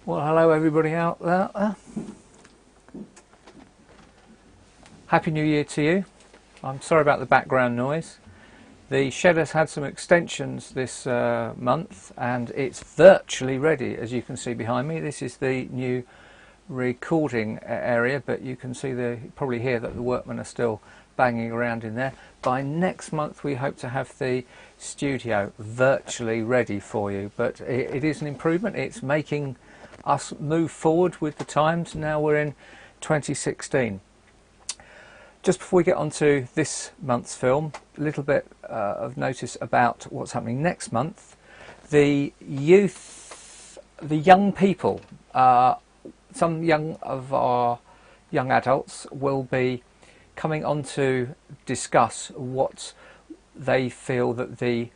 Well, hello everybody out there. Happy New Year to you. I'm sorry about the background noise. The shed has had some extensions this month and it's virtually ready, as you can see behind me. This is the new recording area, but you can see probably hear that the workmen are still banging around in there. By next month we hope to have the studio virtually ready for you, but it is an improvement. It's making us move forward with the times. Now we're in 2016. Just before we get on to this month's film, a little bit of notice about what's happening next month. The young people, some of our young adults will be coming on to discuss what they feel that the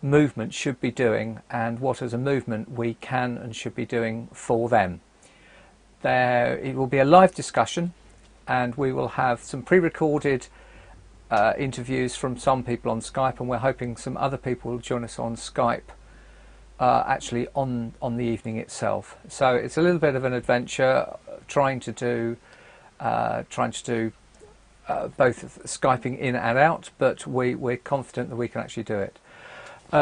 movement should be doing and what as a movement we can and should be doing for them. It will be a live discussion and we will have some pre-recorded interviews from some people on Skype, and we're hoping some other people will join us on Skype actually on the evening itself. So it's a little bit of an adventure trying to do both Skyping in and out, but we're confident that we can actually do it.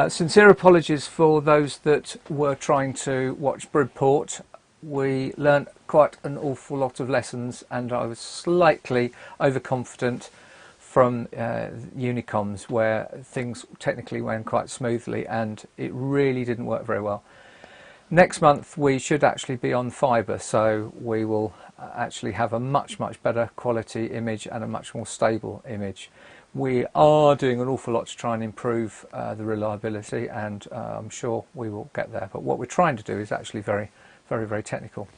Sincere apologies for those that were trying to watch Bridport. We learnt quite an awful lot of lessons and I was slightly overconfident from Unicoms, where things technically went quite smoothly and it really didn't work very well. Next month we should actually be on fibre, so we will actually have a much better quality image and a much more stable image. We are doing an awful lot to try and improve the reliability, and I'm sure we will get there. But what we're trying to do is actually very technical.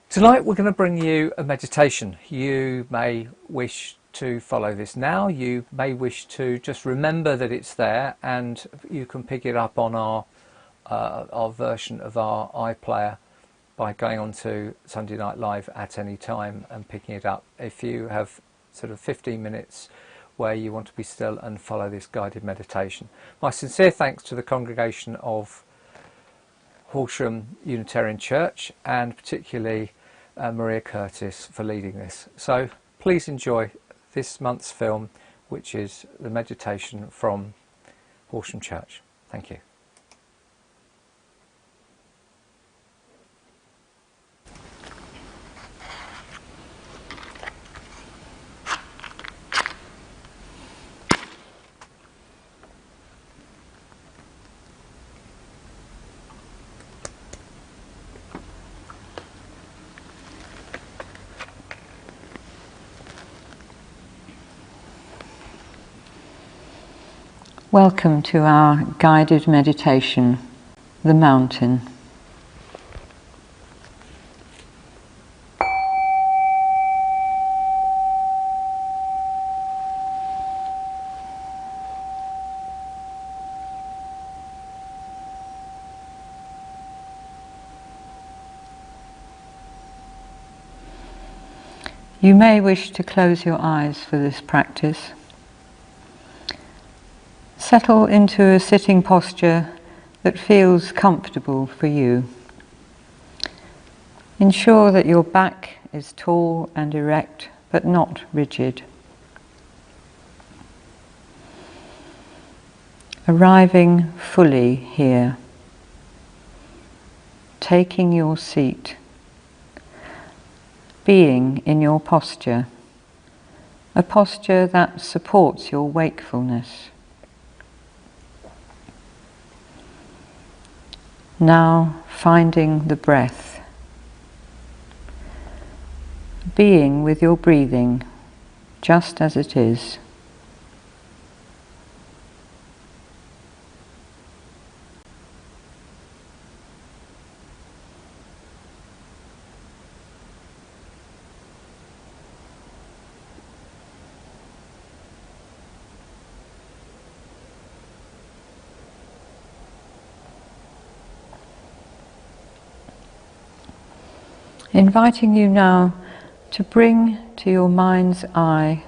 Tonight we're going to bring you a meditation. You may wish to follow this now. You may wish to just remember that it's there, and you can pick it up on our version of our iPlayer by going on to Sunday Night Live at any time and picking it up. If you have sort of 15 minutes where you want to be still and follow this guided meditation. My sincere thanks to the congregation of Horsham Unitarian Church, and particularly Maria Curtis for leading this. So please enjoy this month's film, which is the meditation from Horsham Church. Thank you. Welcome to our guided meditation, The Mountain. You may wish to close your eyes for this practice. Settle into a sitting posture that feels comfortable for you. Ensure that your back is tall and erect, but not rigid. Arriving fully here. Taking your seat. Being in your posture. A posture that supports your wakefulness. Now finding the breath, being with your breathing just as it is. Inviting you now to bring to your mind's eye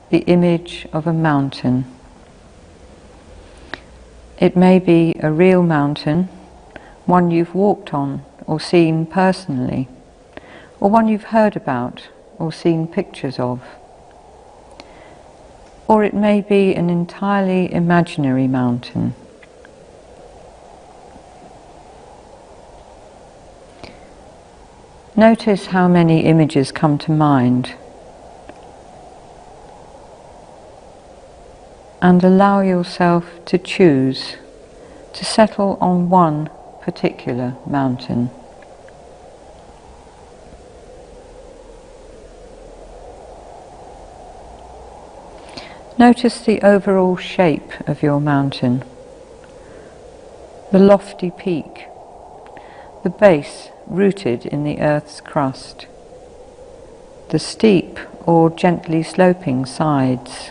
the image of a mountain. It may be a real mountain, one you've walked on or seen personally, or one you've heard about or seen pictures of. Or it may be an entirely imaginary mountain. Notice how many images come to mind, and allow yourself to choose to settle on one particular mountain. Notice the overall shape of your mountain, the lofty peak, the base rooted in the earth's crust, the steep or gently sloping sides.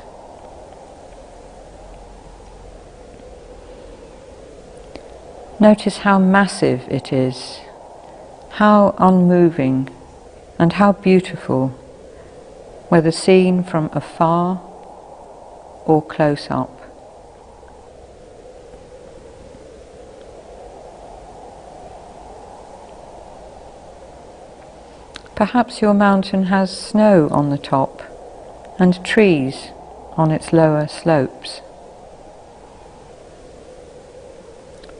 Notice how massive it is, how unmoving and how beautiful, whether seen from afar or close up. Perhaps your mountain has snow on the top and trees on its lower slopes.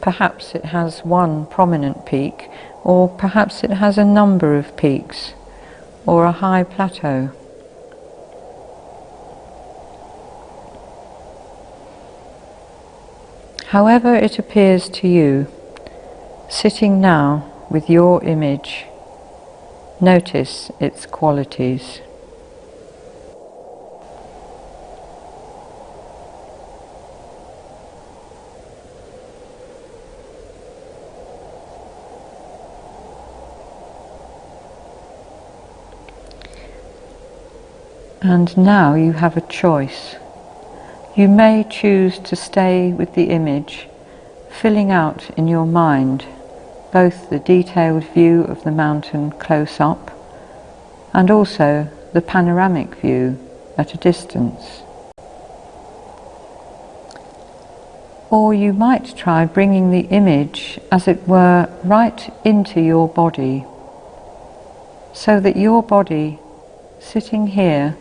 Perhaps it has one prominent peak, or perhaps it has a number of peaks, or a high plateau. However it appears to you, sitting now with your image, notice its qualities. And now you have a choice. You may choose to stay with the image, filling out in your mind both the detailed view of the mountain close up and also the panoramic view at a distance. Or you might try bringing the image, as it were, right into your body, so that your body, sitting here,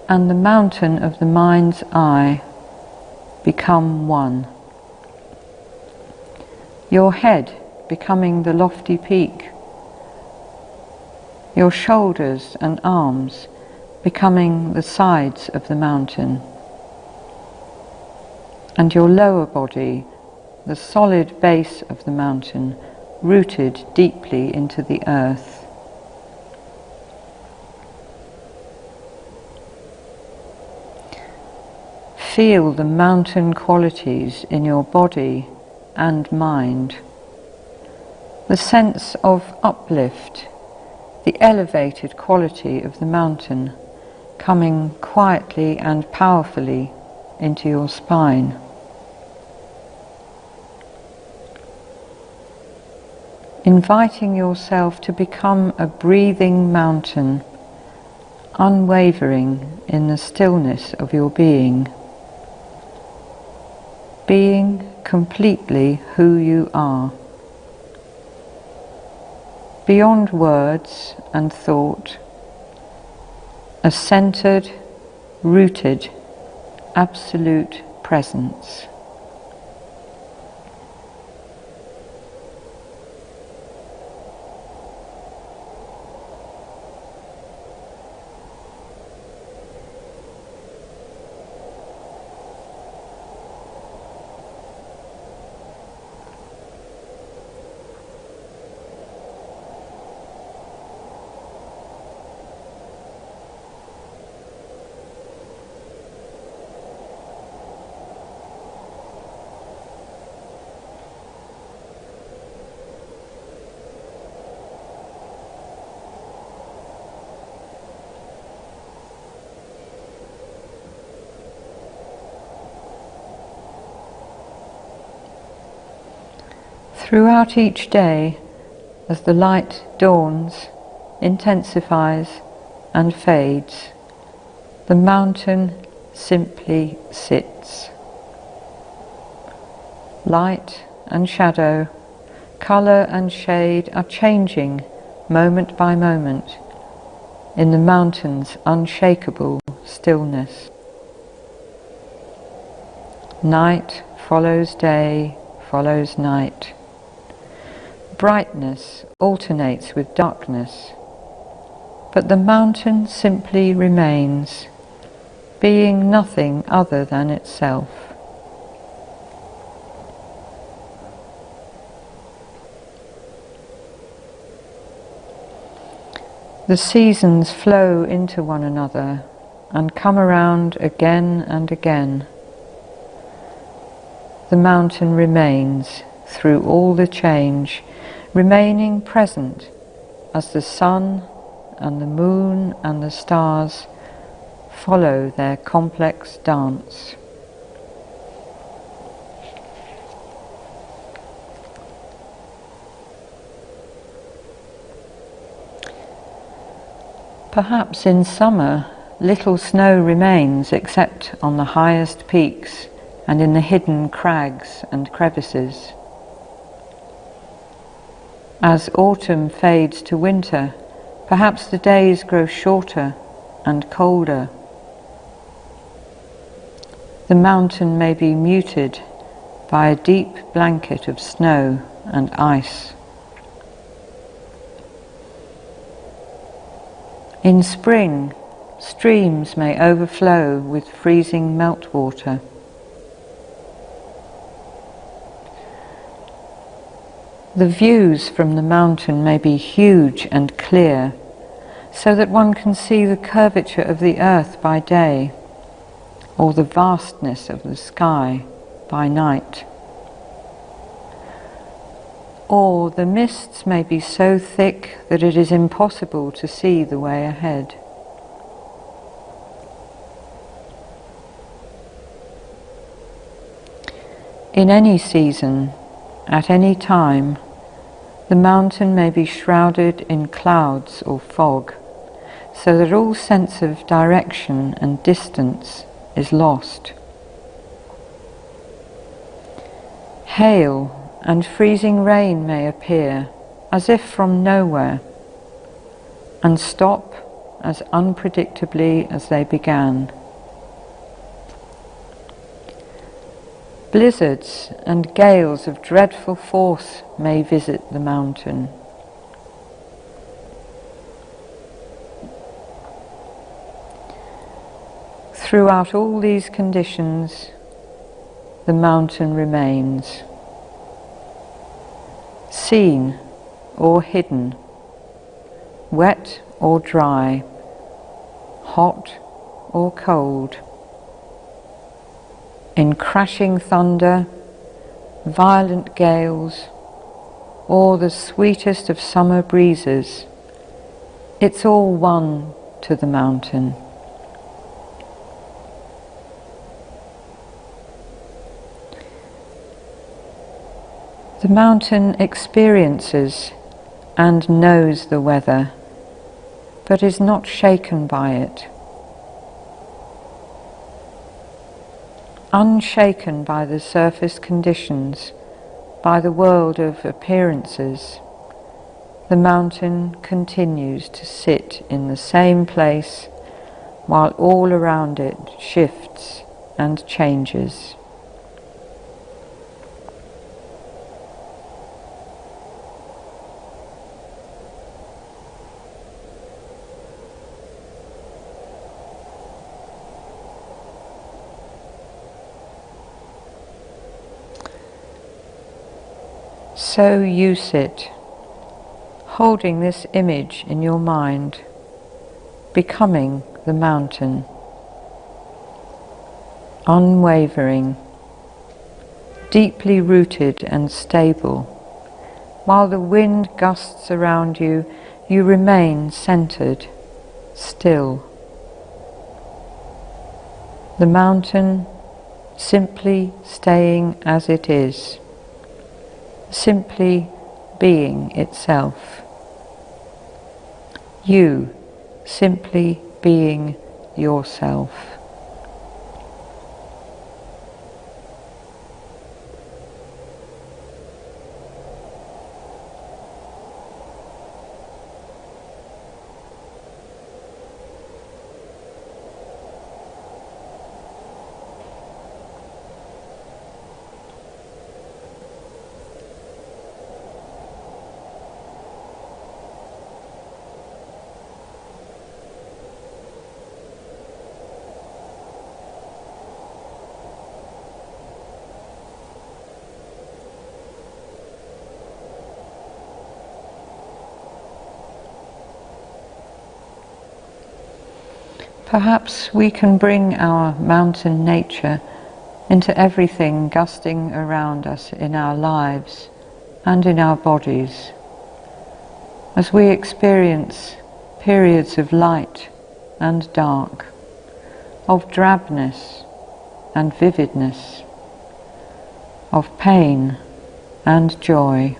and the mountain of the mind's eye become one. Your head becoming the lofty peak, your shoulders and arms becoming the sides of the mountain, and your lower body, the solid base of the mountain, rooted deeply into the earth. Feel the mountain qualities in your body and mind. The sense of uplift, the elevated quality of the mountain coming quietly and powerfully into your spine. Inviting yourself to become a breathing mountain, unwavering in the stillness of your being. Being completely who you are, beyond words and thought, a centered, rooted, absolute presence. Throughout each day, as the light dawns, intensifies and fades, the mountain simply sits. Light and shadow colour and shade are changing moment by moment in the mountain's unshakable stillness. Night follows day, follows night. Brightness alternates with darkness, but the mountain simply remains, being nothing other than itself. The seasons flow into one another and come around again and again. The mountain remains through all the change, remaining present as the sun and the moon and the stars follow their complex dance. Perhaps in summer little snow remains except on the highest peaks and in the hidden crags and crevices. As autumn fades to winter, perhaps the days grow shorter and colder. The mountain may be muted by a deep blanket of snow and ice. In spring, streams may overflow with freezing meltwater. The views from the mountain may be huge and clear, so that one can see the curvature of the earth by day, or the vastness of the sky by night. Or the mists may be so thick that it is impossible to see the way ahead. In any season, at any time, the mountain may be shrouded in clouds or fog, so that all sense of direction and distance is lost. Hail and freezing rain may appear as if from nowhere, and stop as unpredictably as they began. Blizzards and gales of dreadful force may visit the mountain. Throughout all these conditions, the mountain remains, seen or hidden, wet or dry, hot or cold, in crashing thunder, violent gales, or the sweetest of summer breezes. It's all one to the mountain. The mountain experiences and knows the weather, but is not shaken by it. Unshaken by the surface conditions, by the world of appearances, the mountain continues to sit in the same place while all around it shifts and changes. So you sit, holding this image in your mind, becoming the mountain, unwavering, deeply rooted and stable. While the wind gusts around you, you remain centered, still. The mountain simply staying as it is, simply being itself. You simply being yourself. Perhaps we can bring our mountain nature into everything gusting around us in our lives and in our bodies, as we experience periods of light and dark, of drabness and vividness, of pain and joy,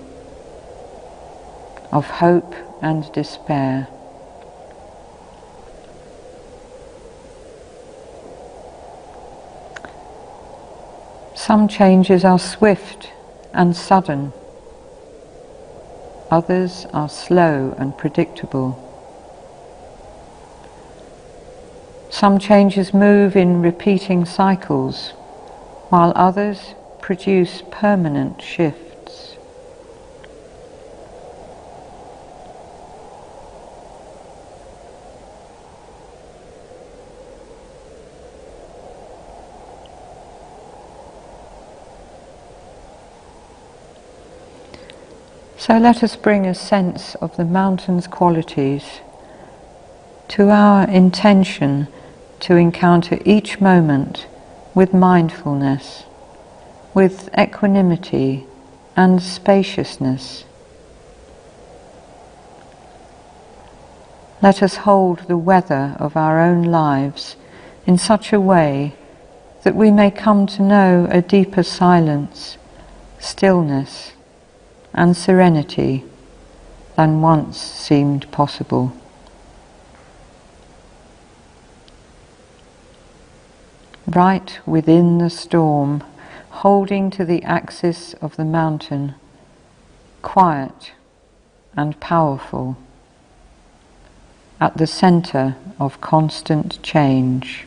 of hope and despair. Some changes are swift and sudden. Others are slow and predictable. Some changes move in repeating cycles, while others produce permanent shifts. So let us bring a sense of the mountain's qualities to our intention to encounter each moment with mindfulness, with equanimity and spaciousness. Let us hold the weather of our own lives in such a way that we may come to know a deeper silence, stillness, and serenity than once seemed possible. Right within the storm, holding to the axis of the mountain, quiet and powerful, at the centre of constant change.